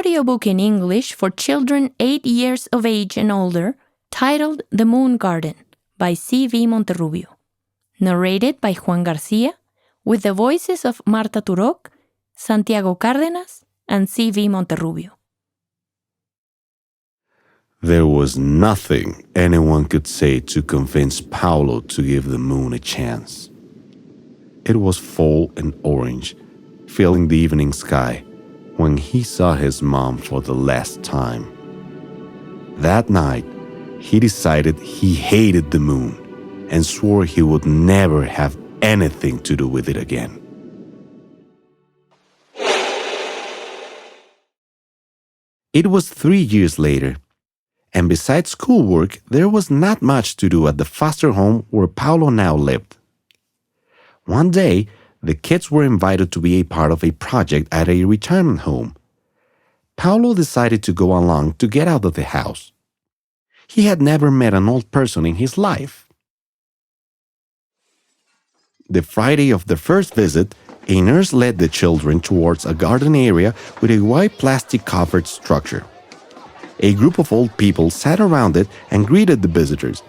audiobook in English for children 8 years of age and older titled The Moon Garden by C.V. Monterrubio, narrated by Juan Garcia, with the voices of Marta Turok, Santiago Cárdenas, and C.V. Monterrubio. There was nothing anyone could say to convince Paulo to give the moon a chance. It was fall and orange, filling the evening sky, when he saw his mom for the last time. That night, he decided he hated the moon and swore he would never have anything to do with it again. It was 3 years later, and besides schoolwork, there was not much to do at the foster home where Paulo now lived. One day, the kids were invited to be a part of a project at a retirement home. Paulo decided to go along to get out of the house. He had never met an old person in his life. The Friday of the first visit, a nurse led the children towards a garden area with a white plastic-covered structure. A group of old people sat around it and greeted the visitors.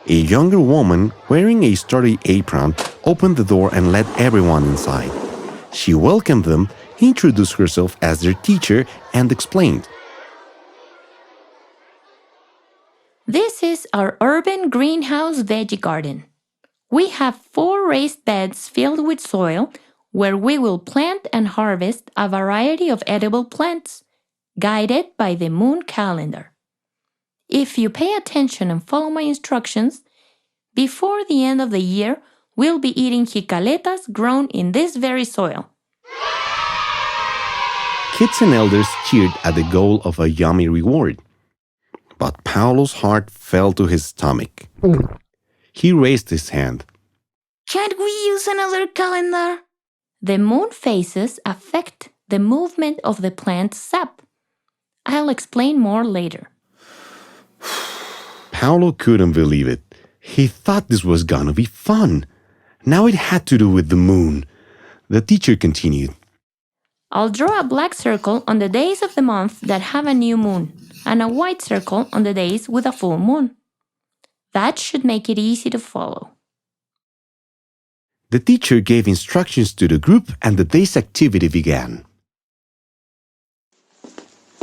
A younger woman, wearing a sturdy apron, opened the door and let everyone inside. She welcomed them, introduced herself as their teacher, and explained, "This is our urban greenhouse veggie garden. We have 4 raised beds filled with soil where we will plant and harvest a variety of edible plants, guided by the moon calendar. If you pay attention and follow my instructions, before the end of the year, we'll be eating jicaletas grown in this very soil." Kids and elders cheered at the goal of a yummy reward. But Paulo's heart fell to his stomach. He raised his hand. "Can't we use another calendar?" The moon phases affect the movement of the plant's sap. I'll explain more later. Paulo couldn't believe it. He thought this was gonna be fun. Now it had to do with the moon. The teacher continued. "I'll draw a black circle on the days of the month that have a new moon, and a white circle on the days with a full moon. That should make it easy to follow." The teacher gave instructions to the group and the day's activity began.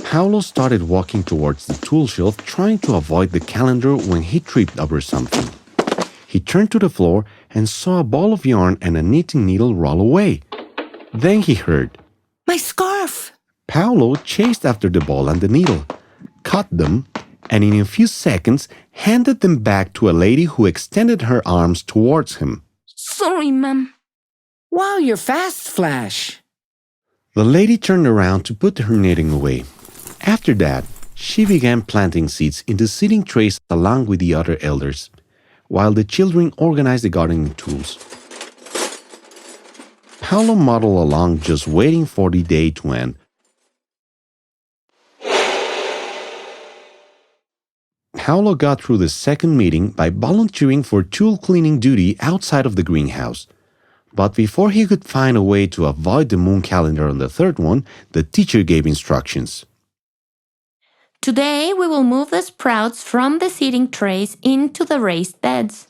Paulo started walking towards the tool shelf, trying to avoid the calendar when he tripped over something. He turned to the floor and saw a ball of yarn and a knitting needle roll away. Then he heard, "My scarf!" Paulo chased after the ball and the needle, caught them, and in a few seconds handed them back to a lady who extended her arms towards him. "Sorry, ma'am." "Wow, you're fast, Flash." The lady turned around to put her knitting away. After that, she began planting seeds in the seeding trays along with the other elders, while the children organized the gardening tools. Paulo muddled along, just waiting for the day to end. Paulo got through the second meeting by volunteering for tool cleaning duty outside of the greenhouse. But before he could find a way to avoid the moon calendar on the third one, the teacher gave instructions. "Today we will move the sprouts from the seeding trays into the raised beds.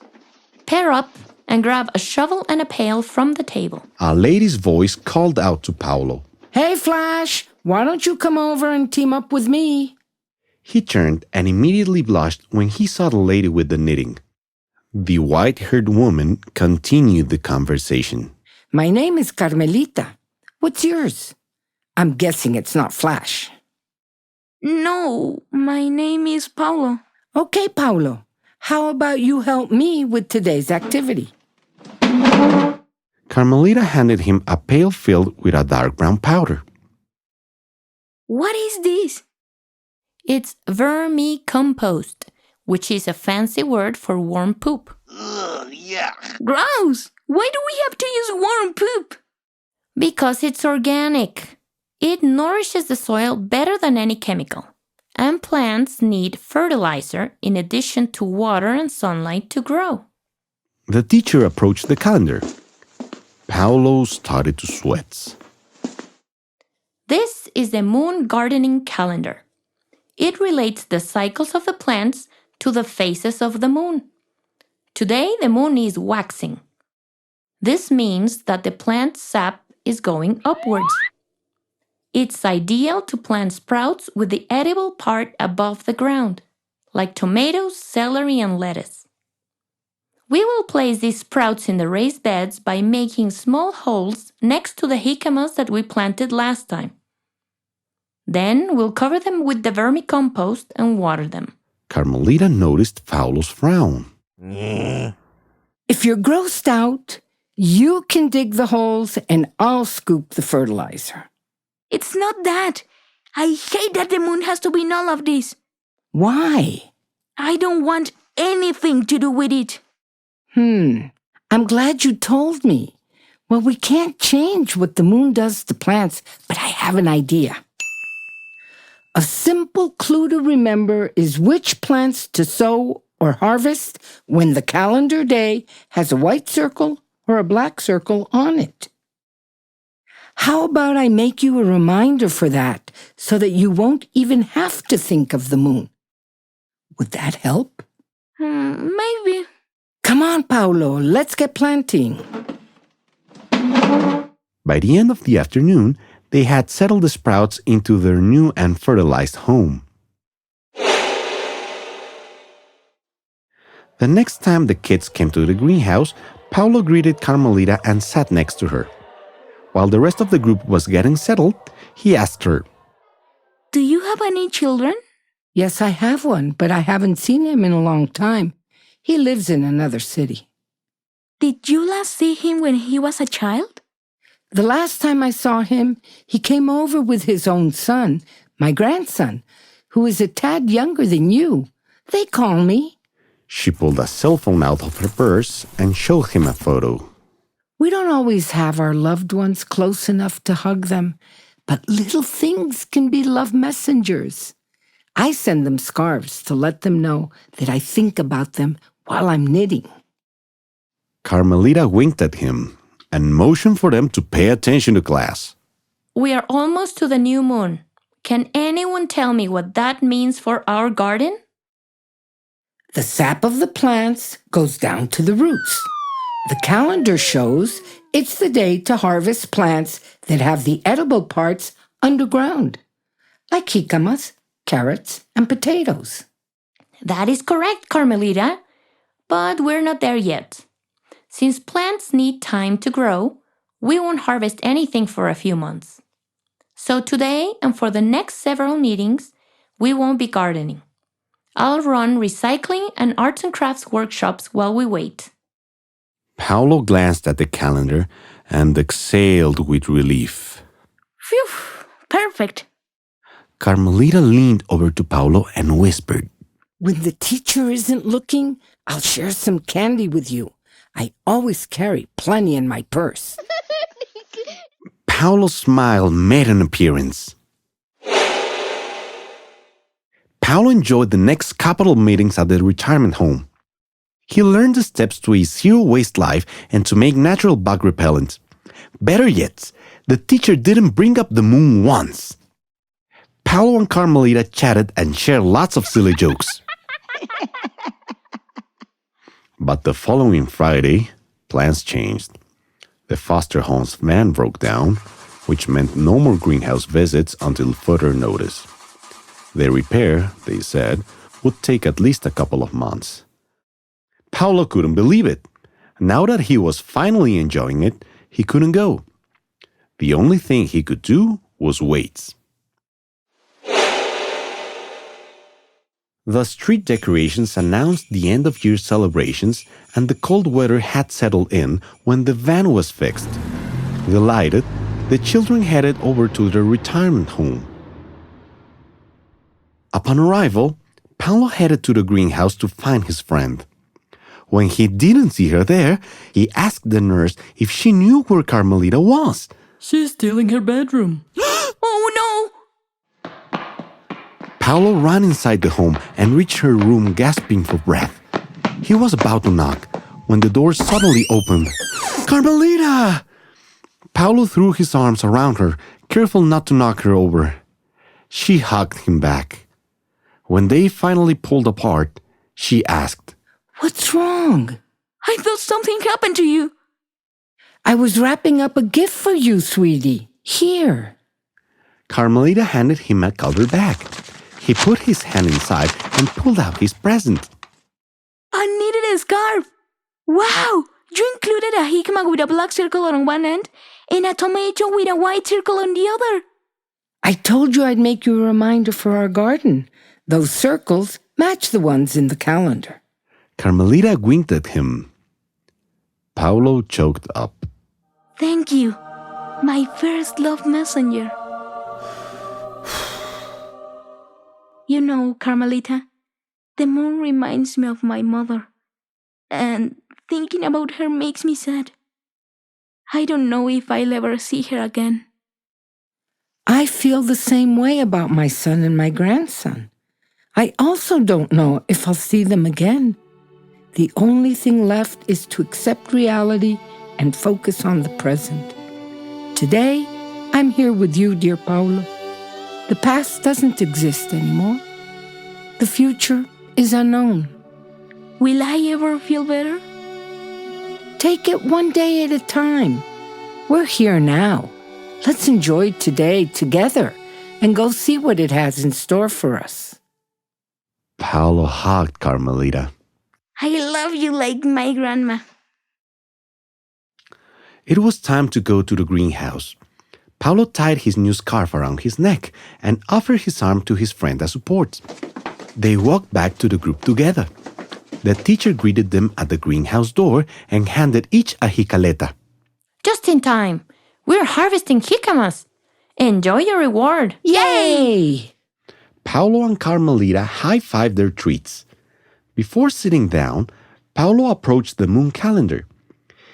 Pair up and grab a shovel and a pail from the table." A lady's voice called out to Paulo. "Hey, Flash, why don't you come over and team up with me?" He turned and immediately blushed when he saw the lady with the knitting. The white-haired woman continued the conversation. "My name is Carmelita. What's yours? I'm guessing it's not Flash." "No, my name is Paulo." "Okay, Paulo. How about you help me with today's activity?" Carmelita handed him a pail filled with a dark brown powder. "What is this?" "It's vermicompost, which is a fancy word for worm poop." Yeah. "Gross! Why do we have to use worm poop?" "Because it's organic. It nourishes the soil better than any chemical, and plants need fertilizer in addition to water and sunlight to grow." The teacher approached the calendar. Paulo started to sweat. This is the moon gardening calendar. It relates the cycles of the plants to the phases of the moon. Today, the moon is waxing. This means that the plant's sap is going upwards. It's ideal to plant sprouts with the edible part above the ground, like tomatoes, celery, and lettuce. We will place these sprouts in the raised beds by making small holes next to the jicamas that we planted last time. Then we'll cover them with the vermicompost and water them. Carmelita noticed Paulo's frown. If you're grossed out, you can dig the holes and I'll scoop the fertilizer. It's not that. I hate that the moon has to be in all of this. Why? I don't want anything to do with it. I'm glad you told me. Well, we can't change what the moon does to plants, but I have an idea. A simple clue to remember is which plants to sow or harvest when the calendar day has a white circle or a black circle on it. How about I make you a reminder for that so that you won't even have to think of the moon? Would that help? Maybe. Come on, Paulo, let's get planting. By the end of the afternoon, they had settled the sprouts into their new and fertilized home. The next time the kids came to the greenhouse, Paulo greeted Carmelita and sat next to her. While the rest of the group was getting settled, he asked her, Do you have any children? Yes, I have one, but I haven't seen him in a long time. He lives in another city. Did you last see him when he was a child? The last time I saw him, he came over with his own son, my grandson, who is a tad younger than you. They call me. She pulled a cell phone out of her purse and showed him a photo. We don't always have our loved ones close enough to hug them, but little things can be love messengers. I send them scarves to let them know that I think about them while I'm knitting. Carmelita winked at him and motioned for them to pay attention to class. We are almost to the new moon. Can anyone tell me what that means for our garden? The sap of the plants goes down to the roots. The calendar shows it's the day to harvest plants that have the edible parts underground, like jicamas, carrots, and potatoes. That is correct, Carmelita. But we're not there yet. Since plants need time to grow, we won't harvest anything for a few months. So today and for the next several meetings, we won't be gardening. I'll run recycling and arts and crafts workshops while we wait. Paulo glanced at the calendar and exhaled with relief. Phew, perfect. Carmelita leaned over to Paulo and whispered, When the teacher isn't looking, I'll share some candy with you. I always carry plenty in my purse. Paulo's smile made an appearance. Paulo enjoyed the next couple of meetings at the retirement home. He learned the steps to a zero-waste life and to make natural bug repellent. Better yet, the teacher didn't bring up the moon once. Paulo and Carmelita chatted and shared lots of silly jokes. But the following Friday, plans changed. The foster home's van broke down, which meant no more greenhouse visits until further notice. The repair, they said, would take at least a couple of months. Paulo couldn't believe it. Now that he was finally enjoying it, he couldn't go. The only thing he could do was wait. The street decorations announced the end-of-year celebrations, and the cold weather had settled in when the van was fixed. Delighted, the children headed over to their retirement home. Upon arrival, Paulo headed to the greenhouse to find his friend. When he didn't see her there, he asked the nurse if she knew where Carmelita was. She's still in her bedroom. Oh no! Paulo ran inside the home and reached her room gasping for breath. He was about to knock when the door suddenly opened. Carmelita! Paulo threw his arms around her, careful not to knock her over. She hugged him back. When they finally pulled apart, she asked, What's wrong? I thought something happened to you. I was wrapping up a gift for you, sweetie. Here. Carmelita handed him a covered bag. He put his hand inside and pulled out his present. I needed a scarf. Wow! You included a jicama with a black circle on one end and a tomato with a white circle on the other. I told you I'd make you a reminder for our garden. Those circles match the ones in the calendar. Carmelita winked at him. Paulo choked up. Thank you, my first love messenger. You know, Carmelita, the moon reminds me of my mother, and thinking about her makes me sad. I don't know if I'll ever see her again. I feel the same way about my son and my grandson. I also don't know if I'll see them again. The only thing left is to accept reality and focus on the present. Today, I'm here with you, dear Paulo. The past doesn't exist anymore. The future is unknown. Will I ever feel better? Take it one day at a time. We're here now. Let's enjoy today together and go see what it has in store for us. Paulo hugged Carmelita. I love you like my grandma. It was time to go to the greenhouse. Paulo tied his new scarf around his neck and offered his arm to his friend as support. They walked back to the group together. The teacher greeted them at the greenhouse door and handed each a jicaleta. Just in time. We're harvesting jicamas. Enjoy your reward. Yay! Paulo and Carmelita high-fived their treats. Before sitting down, Paulo approached the moon calendar.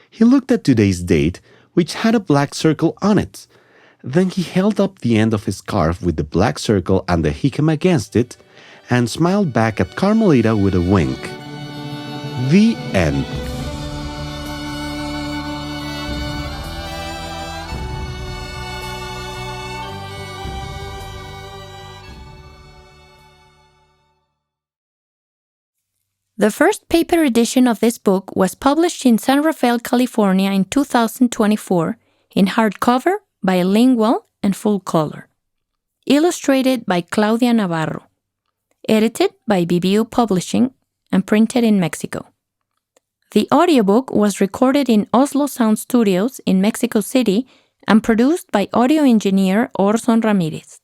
He looked at today's date, which had a black circle on it. Then he held up the end of his scarf with the black circle and the jicama against it, and smiled back at Carmelita with a wink. The end. The first paper edition of this book was published in San Rafael, California in 2024 in hardcover, bilingual, and full color. Illustrated by Claudia Navarro. Edited by BBU Publishing and printed in Mexico. The audiobook was recorded in Oslo Sound Studios in Mexico City and produced by audio engineer Orson Ramirez.